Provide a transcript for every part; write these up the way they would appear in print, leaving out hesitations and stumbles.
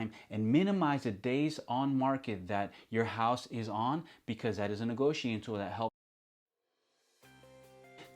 time and minimize the days on market that your house is on, because that is a negotiating tool that helps.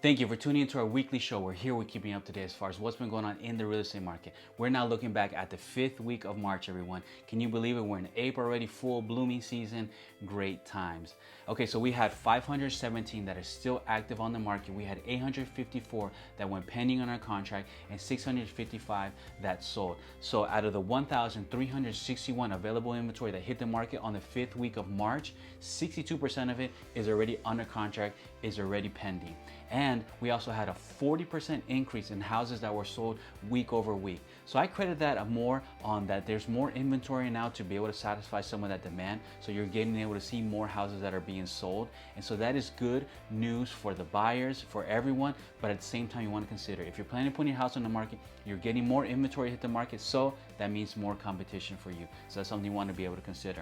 Thank you for tuning into our weekly show. We're here, we're keeping up to date as far as what's been going on in the real estate market. We're now looking back at the 5th week of March, everyone. Can you believe it? We're in April already, full blooming season. Great times. Okay, so we had 517 that are still active on the market. We had 854 that went pending on our contract and 655 that sold. So out of the 1,361 available inventory that hit the market on the 5th week of March, 62% of it is already under contract, is already pending. And we also had a 40% increase in houses that were sold week over week. So I credit that more on that there's more inventory now to be able to satisfy some of that demand. So you're getting able to see more houses that are being sold. And so that is good news for the buyers, for everyone. But at the same time, you want to consider if you're planning to put your house on the market, you're getting more inventory to hit the market. So that means more competition for you. So that's something you want to be able to consider.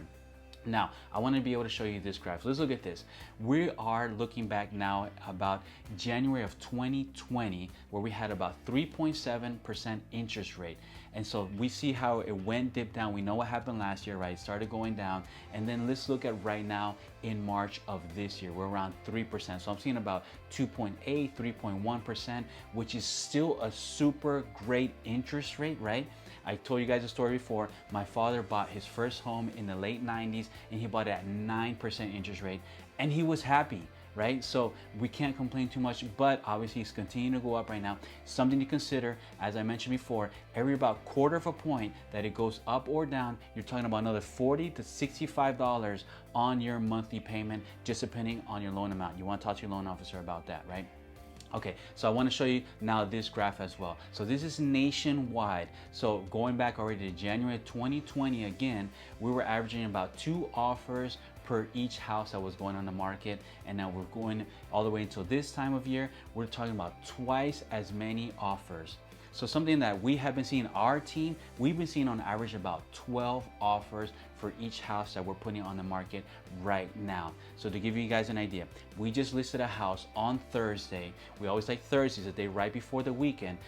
Now, I want to be able to show you this graph. So let's look at this. We are looking back now about January of 2020, where we had about 3.7% interest rate. And so we see how it went dip down. We know what happened last year, right? It started going down. And then let's look at right now in March of this year, we're around 3%. So I'm seeing about 2.8, 3.1%, which is still a super great interest rate, right? I told you guys a story before. My father bought his first home in the late 90s and he bought it at 9% interest rate and he was happy, right? So we can't complain too much, but obviously it's continuing to go up right now. Something to consider, as I mentioned before, every about quarter of a point that it goes up or down, you're talking about another $40 to $65 on your monthly payment, just depending on your loan amount. You want to talk to your loan officer about that, right? Okay, so I want to show you now this graph as well. So this is nationwide. So going back already to January 2020 again, we were averaging about 2 offers per each house that was going on the market. And now we're going all the way until this time of year, we're talking about twice as many offers. So something that we have been seeing, our team, we've been seeing on average about 12 offers for each house that we're putting on the market right now. So to give you guys an idea, we just listed a house on Thursday. We always like Thursdays, the day right before the weekend.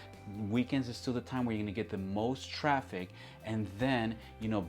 Weekends is still the time where you're gonna get the most traffic, and then,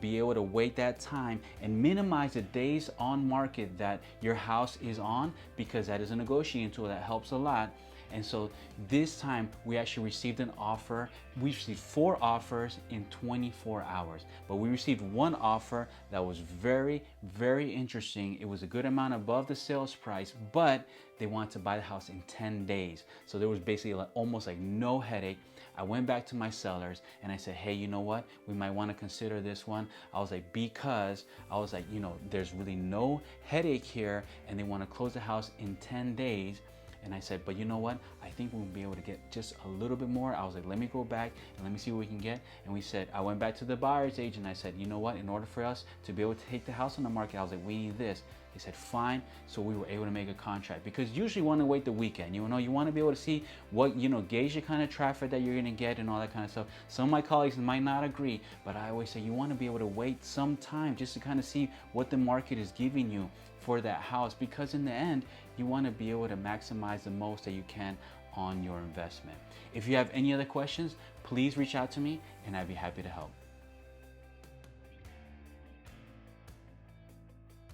be able to wait that time and minimize the days on market that your house is on, because that is a negotiating tool that helps a lot. And so this time we actually received an offer. We received 4 offers in 24 hours, but we received 1 offer that was very, very interesting. It was a good amount above the sales price, but they wanted to buy the house in 10 days. So there was basically almost like no headache. I went back to my sellers and I said, hey, you know what? We might want to consider this one. I was like, because I was like, there's really no headache here and they want to close the house in 10 days. And I said, but you know what? I think we'll be able to get just a little bit more. I was like, let me go back and let me see what we can get. And we said, I went back to the buyer's agent. I said, you know what? In order for us to be able to take the house on the market, I was like, we need this. They said, fine. So we were able to make a contract, because usually you want to wait the weekend. You want to be able to see what, gauge the kind of traffic that you're going to get and all that kind of stuff. Some of my colleagues might not agree, but I always say you want to be able to wait some time just to kind of see what the market is giving you for that house, because in the end, you want to be able to maximize the most that you can on your investment. If you have any other questions, please reach out to me and I'd be happy to help.